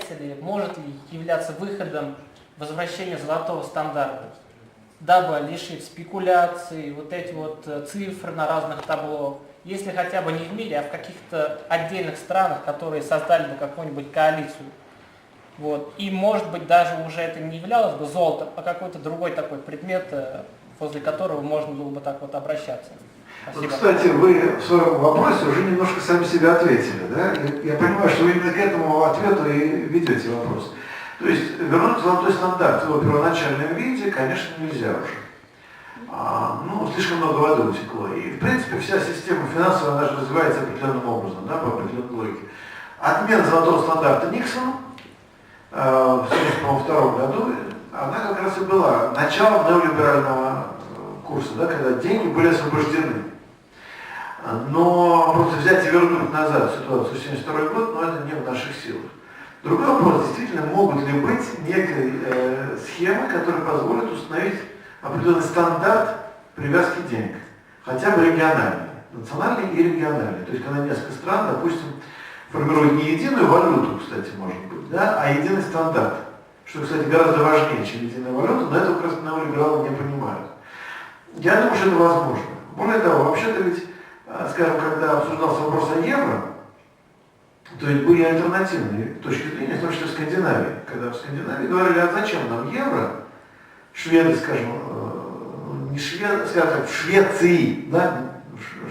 является ли, может ли являться выходом возвращения золотого стандарта, дабы лишить спекуляций, вот эти вот цифры на разных табло, если хотя бы не в мире, а в каких-то отдельных странах, которые создали бы какую-нибудь коалицию. Вот. И, может быть, даже уже это не являлось бы золотом, а какой-то другой такой предмет, возле которого можно было бы так вот обращаться. Вот, кстати, вы в своем вопросе уже немножко сами себя ответили, да? Я понимаю, что вы именно к этому ответу и ведете вопрос. То есть вернуть золотой стандарт в его первоначальном виде, конечно, нельзя уже. Слишком много воды утекло. И, в принципе, вся система финансовая, она же развивается определенным образом, да, по определенной логике. Отмена золотого стандарта Никсона в 1972 году, она как раз и была началом неолиберального курса, да, когда деньги были освобождены. Но просто взять и вернуть назад ситуацию 1972 год, это не в наших силах. Другой вопрос, действительно, могут ли быть некие схемы, которые позволят установить определенный стандарт привязки денег, хотя бы региональный, национальный и региональный. То есть, когда несколько стран, допустим, формируют не единую валюту, кстати, может быть, да, а единый стандарт, что, кстати, гораздо важнее, чем единая валюта, но это как раз неолибералы не понимают. Я думаю, что это возможно. Более того, вообще-то ведь, скажем, когда обсуждался вопрос о евро, то ведь были альтернативные точки зрения, в том числе в Скандинавии. Когда в Скандинавии говорили, а зачем нам евро? Шведы, скажем, не шведы, скажем так, в Швеции, да,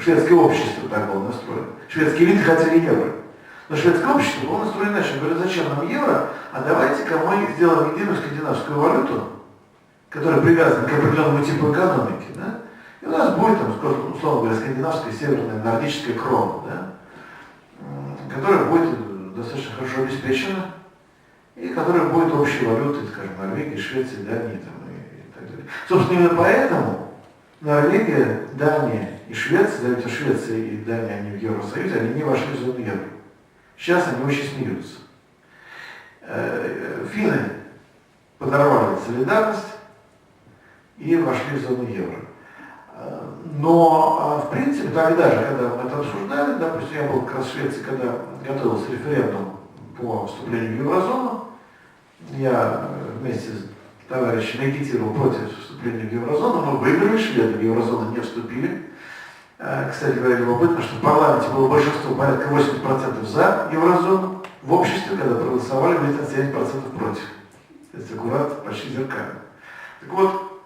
шведское общество так было настроено. Шведские элиты хотели евро. Но шведское общество было настроено иначе. Говорят, зачем нам евро? А давайте-ка мы сделаем единую скандинавскую валюту, которая привязана к определенному типу экономики, да? И у нас будет, там, условно говоря, скандинавская, северная, нордическая крона, да? Которая будет достаточно хорошо обеспечена и которая будет общей валютой, скажем, Норвегии, Швеции, Дании там, и так далее. Собственно, именно поэтому Норвегия, Дания и Швеция, ведь Швеция и Дания, они в Евросоюзе, они не вошли в зону евро. Сейчас они очень смеются. Финны подорвали солидарность и вошли в зону евро. Но, в принципе, тогда же, когда мы это обсуждали, допустим, я был как раз в Швеции, когда готовился референдум по вступлению в еврозону, я вместе с товарищем агитировал против вступления в еврозону, мы выиграли, шведы в еврозону не вступили. Кстати говоря, любопытно, что в парламенте было большинство, порядка 80% за еврозону, в обществе, когда проголосовали, были 7% против. То есть аккурат почти зеркально. Так вот,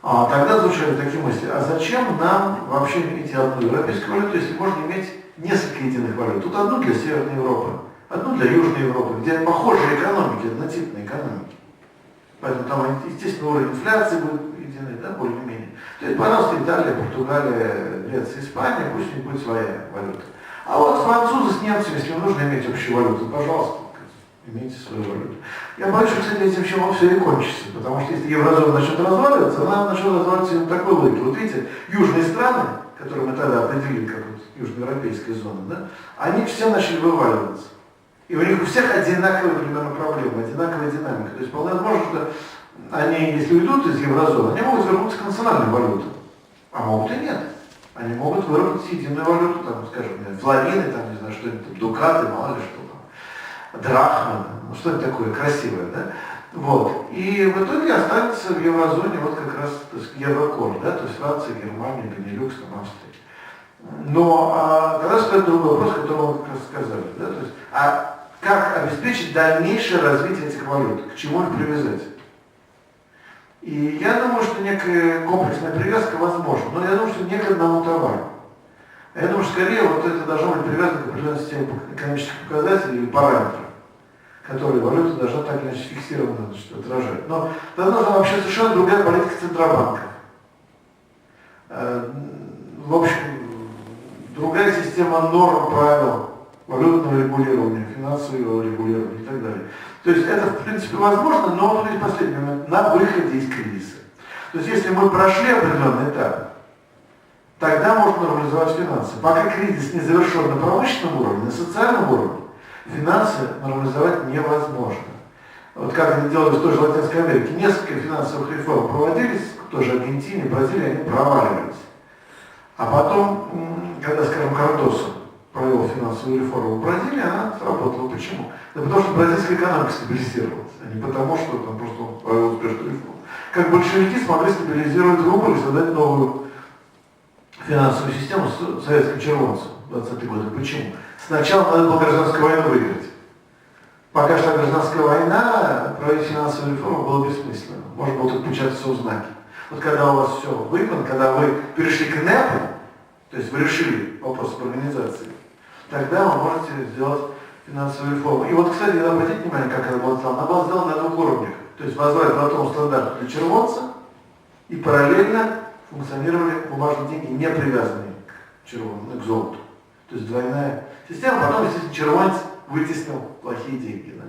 тогда звучали такие мысли, а зачем нам вообще иметь одну европейскую валюту, если можно иметь несколько единых валют? Тут одну для Северной Европы, одну для Южной Европы, где похожие экономики, однотипные экономики. Поэтому там, естественно, уровень инфляции будет единый, да, более-менее. То есть, пожалуйста, Италия, Португалия, Греция, Испания, пусть у них будет своя валюта. А вот французы с немцами, если нужно иметь общую валюту, пожалуйста, имейте свою валюту. Я боюсь, что, кстати, этим всем все и кончится, потому что если еврозона начнет разваливаться, она начнет разваливаться именно такой логикой. Вот видите, южные страны, которые мы тогда определили как вот южноевропейская зона, да, они все начали вываливаться. И у них у всех одинаковые примерно проблемы, одинаковая динамика. То есть вполне возможно, что они, если уйдут из еврозоны, они могут вернуться к национальной валюте. А могут и нет. Они могут выработать единую валюту, там, скажем, флорины, там, не знаю, что-нибудь, дукаты, мало ли что там, драхмы, ну что-нибудь такое красивое, да? Вот. И в итоге останется в еврозоне вот как раз, то есть, еврокор, да, то есть Франция, Германия, Бенилюкс, там, Австрия. Но тогда стоит другой вопрос, который мы как раз сказали, да, то есть, а как обеспечить дальнейшее развитие этих валют, к чему их привязать? И я думаю, что некая комплексная привязка возможна, но я думаю, что не к одному товару. Я думаю, что скорее вот это должно быть привязано к определенной системе экономических показателей или параметров, которые валюта должна так или иначе фиксированно отражать. Но тогда нужна вообще совершенно другая политика Центробанка. В общем, другая система норм, правил, валютного регулирования, финансового регулирования и так далее. То есть это, в принципе, возможно, но вот в последний момент на выходе из кризиса. То есть если мы прошли определенный этап, тогда можно нормализовать финансы. Пока кризис не завершен на промышленном уровне, на социальном уровне, финансы нормализовать невозможно. Вот как это делалось в той же Латинской Америке. Несколько финансовых реформ проводились, в той же Аргентине, Бразилии, они проваливались. А потом, когда, скажем, Кардосо провел финансовую реформу в Бразилии, она сработала. Почему? Да потому что бразильская экономика стабилизировалась, а не потому, что там просто он провел успешную реформу. Как большевики смогли стабилизировать рубль и создать новую финансовую систему с советским червонцем в 20-е годы. Почему? Сначала надо было гражданскую войну выиграть. Пока шла гражданская война, проводить финансовую реформу было бессмысленно. Можно было только получать все в знаки. Вот когда у вас все выгодно, когда вы перешли к НЭПу, то есть вы решили вопрос об организации, тогда вы можете сделать финансовую реформу. И вот, кстати, обратите внимание, как она была сделана. Она была сделана на двух уровнях. То есть возврат золотому стандарту для червонца и параллельно функционировали бумажные деньги, не привязанные к червонцу, к золоту. То есть двойная система. Потом, естественно, червонец вытеснил плохие деньги. Да?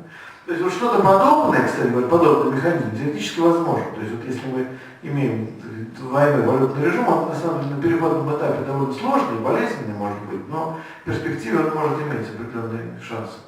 То есть вот что-то подобное, кстати говоря, подобный механизм теоретически возможен. То есть вот если мы имеем двойной валютный режим, он на самом деле на переходном этапе довольно сложный, болезненный может быть, но в перспективе он может иметь определенные шансы.